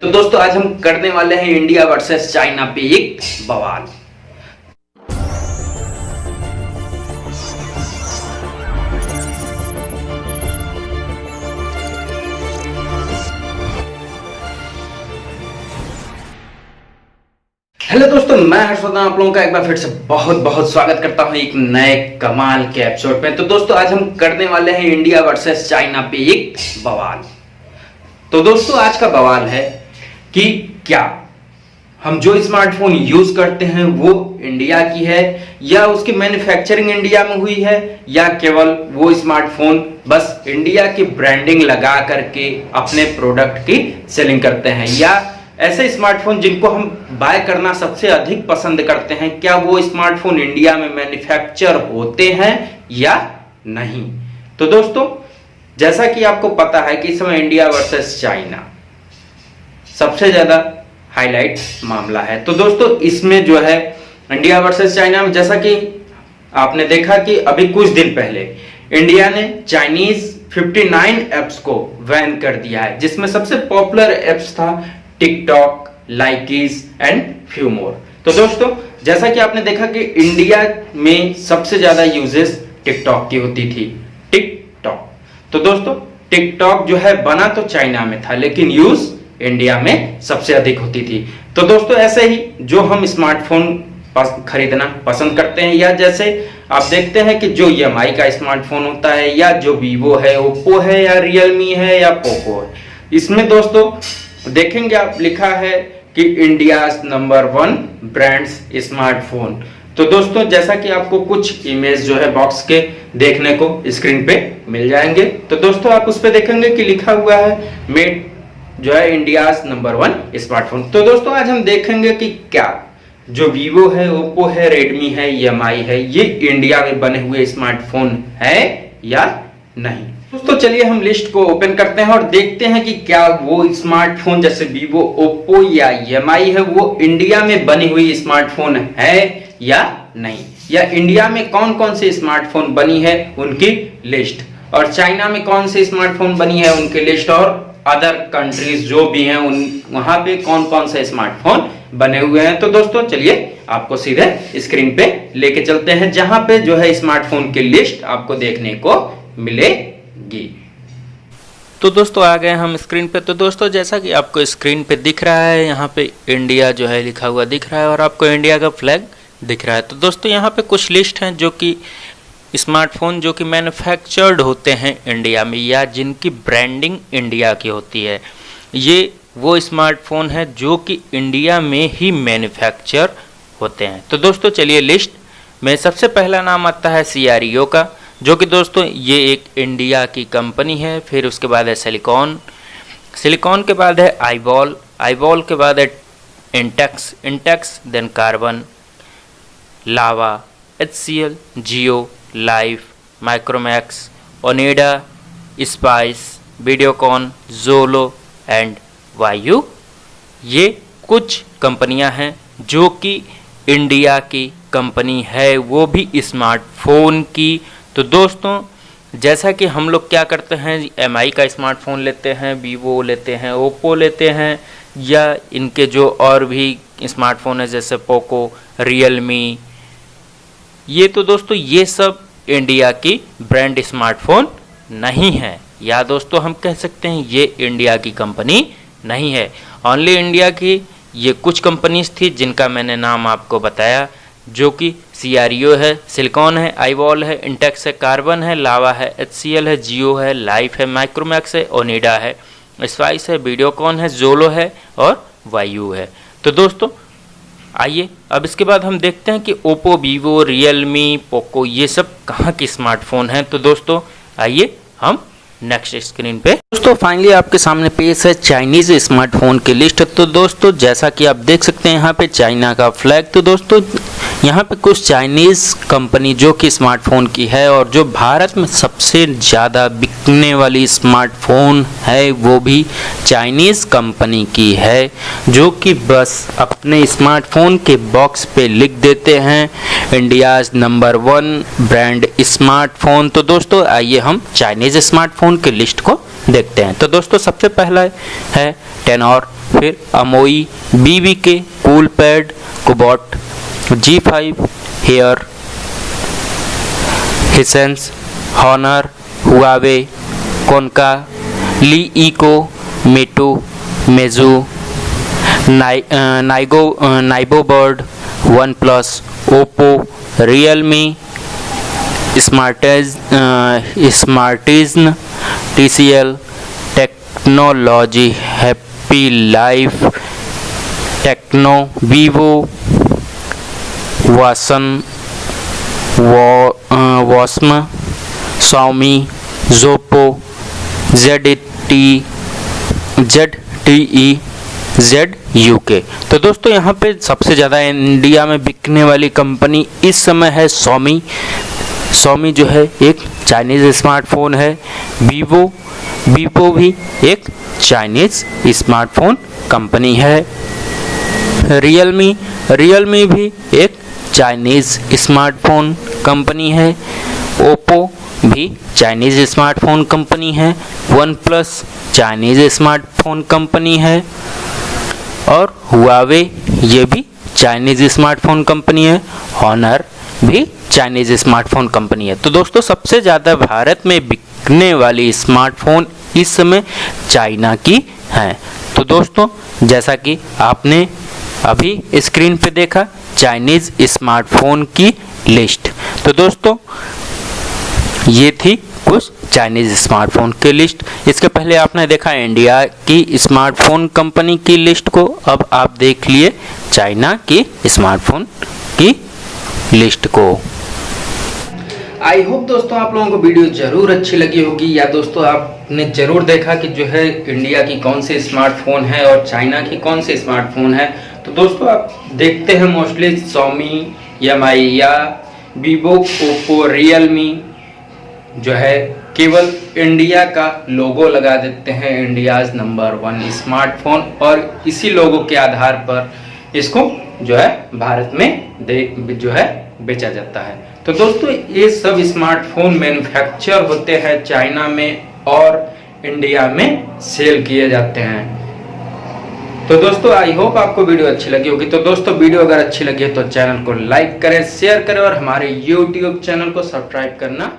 तो दोस्तों आज हम करने वाले हैं इंडिया वर्सेस चाइना पे एक बवाल। हेलो दोस्तों, मैं हर्षवर्धन आप लोगों का एक बार फिर से बहुत बहुत स्वागत करता हूं एक नए कमाल के एपिसोड में। तो दोस्तों आज हम करने वाले हैं इंडिया वर्सेस चाइना पे एक बवाल। तो दोस्तों आज का बवाल है कि क्या हम जो स्मार्टफोन यूज करते हैं वो इंडिया की है या उसकी मैन्युफैक्चरिंग इंडिया में हुई है, या केवल वो स्मार्टफोन बस इंडिया की ब्रांडिंग लगा करके अपने प्रोडक्ट की सेलिंग करते हैं, या ऐसे स्मार्टफोन जिनको हम बाय करना सबसे अधिक पसंद करते हैं, क्या वो स्मार्टफोन इंडिया में मैन्युफैक्चर होते हैं या नहीं। तो दोस्तों जैसा कि आपको पता है कि इस समय इंडिया वर्सेस चाइना सबसे ज्यादा हाईलाइट मामला है। तो दोस्तों इसमें जो है इंडिया वर्सेस चाइना में, जैसा कि आपने देखा कि अभी कुछ दिन पहले इंडिया ने चाइनीज 59 एप्स को बैन कर दिया है, जिसमें सबसे पॉपुलर एप्स था टिकटॉक, लाइकीज एंड फ्यू मोर। तो दोस्तों जैसा कि आपने देखा कि इंडिया में सबसे ज्यादा यूजेस टिकटॉक की होती थी। टिकटॉक, तो दोस्तों टिकटॉक जो है बना तो चाइना में था लेकिन यूज इंडिया में सबसे अधिक होती थी। तो दोस्तों ऐसे ही जो हम स्मार्टफोन खरीदना पसंद करते हैं, या जैसे आप देखते हैं कि जो EMI का स्मार्टफोन होता है, या जो वीवो है, ओप्पो है, या रियलमी है, या पोको है, इसमें दोस्तों देखेंगे आप लिखा है कि इंडिया नंबर 1 ब्रांड्स स्मार्टफोन। तो दोस्तों जैसा कि आपको कुछ इमेज जो है बॉक्स के देखने को स्क्रीन पे मिल जाएंगे, तो दोस्तों आप उस पे देखेंगे कि लिखा हुआ है मेड जो है इंडिया नंबर 1 स्मार्टफोन। तो दोस्तों आज हम देखेंगे कि क्या जो वीवो है, ओप्पो है, रेडमी है, EMI है, ये इंडिया में बने हुए स्मार्टफोन है या नहीं। दोस्तों चलिए हम लिस्ट को ओपन करते हैं और देखते हैं कि क्या वो स्मार्टफोन जैसे वीवो, ओप्पो या EMI है वो इंडिया में बनी हुई स्मार्टफोन है या नहीं, या इंडिया में कौन कौन से स्मार्टफोन बनी है उनकी लिस्ट, और चाइना में कौन से स्मार्टफोन बनी है उनकी लिस्ट, और अदर कंट्रीज जो भी हैं उन वहां पे कौन कौन से स्मार्टफोन बने हुए हैं। तो दोस्तों चलिए आपको सीधे स्क्रीन पे लेके चलते हैं जहां पे जो है स्मार्टफोन की लिस्ट आपको देखने को मिलेगी। तो दोस्तों आ गए हम स्क्रीन पे। तो दोस्तों जैसा कि आपको स्क्रीन पे दिख रहा है, यहाँ पे इंडिया जो है लिखा हुआ दिख रहा है और आपको इंडिया का फ्लैग दिख रहा है। तो दोस्तों यहाँ पे कुछ लिस्ट हैं जो कि स्मार्टफोन जो कि मैन्युफैक्चर्ड होते हैं इंडिया में, या जिनकी ब्रांडिंग इंडिया की होती है, ये वो स्मार्टफोन है जो कि इंडिया में ही मैन्युफैक्चर होते हैं। तो दोस्तों चलिए लिस्ट में सबसे पहला नाम आता है CREO का, जो कि दोस्तों ये एक इंडिया की कंपनी है। फिर उसके बाद है सिलिकॉन, सिलिकॉन के बाद है आईबॉल, आईबॉल के बाद है Intex, Intex then Karbonn, Lava, HCL, Jio, Lyf, Micromax, Onida, Spice, Videocon, Xolo and Vayu. ये कुछ कंपनियां हैं जो कि इंडिया की कंपनी है, वो भी स्मार्टफोन की। तो दोस्तों जैसा कि हम लोग क्या करते हैं, MI का स्मार्टफोन लेते हैं, वीवो लेते हैं, ओप्पो लेते हैं, या इनके जो और भी स्मार्टफोन है जैसे पोको, रियलमी, ये तो दोस्तों ये सब इंडिया की ब्रांड स्मार्टफोन नहीं है, या दोस्तों हम कह सकते हैं ये इंडिया की कंपनी नहीं है। ओनली इंडिया की ये कुछ कंपनीज थी जिनका मैंने नाम आपको बताया, जो कि CREO है, सिलिकॉन है, आईबॉल है, इंटेक्स है, कार्बन है, लावा है, HCL है, जियो है, लाइफ है, माइक्रोमैक्स है, ओनिडा है, स्पाइस है, वीडियोकॉन है, जोलो है और वायु है। तो दोस्तों आइए अब इसके बाद हम देखते हैं कि ओप्पो, वीवो, रियलमी, पोको ये सब कहाँ की स्मार्टफोन हैं। तो दोस्तों आइए हम नेक्स्ट स्क्रीन पे। दोस्तों फाइनली आपके सामने पेश है चाइनीज स्मार्टफोन की लिस्ट। तो दोस्तों जैसा कि आप देख सकते हैं यहाँ पे चाइना का फ्लैग। तो दोस्तों यहाँ पे कुछ चाइनीज कंपनी जो कि स्मार्टफोन की है और जो भारत में सबसे ज़्यादा बिकने वाली स्मार्टफोन है वो भी चाइनीज कंपनी की है, जो कि बस अपने स्मार्टफोन के बॉक्स पे लिख देते हैं इंडियाज नंबर 1 ब्रांड स्मार्टफोन। तो दोस्तों आइए हम चाइनीज स्मार्टफोन की लिस्ट को देखते हैं। तो दोस्तों सबसे पहला है टेनोर फिर Amoi, BBK, Coolpad, Cubot, G5, Haier, Hisense, Honor, Huawei, Konka, LeEco, Meitu, Meizu, Ningbo Bird, OnePlus, Oppo, Realme, Smartisan, TCL, technology, Happy Life, Tecno, Vivo, वॉसम, Xiaomi, जोपो, ZTE, ZUK। तो दोस्तों यहाँ पे सबसे ज़्यादा India में बिकने वाली कंपनी इस समय है Xiaomi। Xiaomi जो है एक चाइनीज़ स्मार्टफोन है। वीवो भी एक चाइनीज़ स्मार्टफोन कंपनी है। रियलमी भी एक चाइनीज़ स्मार्टफोन कंपनी है। ओप्पो भी चाइनीज़ स्मार्टफोन कंपनी है। One plus Chinese smartphone company है। और हुआवे ये भी चाइनीज़ स्मार्टफोन कंपनी है। हॉनर भी चाइनीज़ स्मार्टफोन कंपनी है। तो दोस्तों सबसे ज़्यादा भारत में बिकने वाली स्मार्टफोन इस समय चाइना की हैं। तो दोस्तों जैसा कि आपने अभी स्क्रीन पे देखा चाइनीज़ स्मार्टफोन की लिस्ट। तो दोस्तों ये थी कुछ चाइनीज़ स्मार्टफोन की लिस्ट। इसके पहले आपने देखा इंडिया की स्मार्टफोन कंपनी की लिस्ट को, अब आप देख लिए चाइना की स्मार्टफोन की लिस्ट को। आई होप दोस्तों आप लोगों को वीडियो जरूर अच्छी लगी होगी, या दोस्तों आपने जरूर देखा कि जो है इंडिया की कौन सी स्मार्टफोन है और चाइना की कौन सी स्मार्टफोन है। तो दोस्तों आप देखते हैं मोस्टली Xiaomi, MI या वीवो, ओप्पो, रियलमी जो है केवल इंडिया का लोगो लगा देते हैं, इंडियाज नंबर 1 स्मार्टफोन, और इसी लोगो के आधार पर इसको जो है भारत में जो है बेचा जाता है। तो दोस्तों ये सब स्मार्टफोन मैन्युफैक्चर होते हैं चाइना में और इंडिया में सेल किए जाते हैं। तो दोस्तों आई होप आपको वीडियो अच्छी लगी होगी। तो दोस्तों वीडियो अगर अच्छी लगी है तो चैनल को लाइक करें, शेयर करें और हमारे YouTube चैनल को सब्सक्राइब करना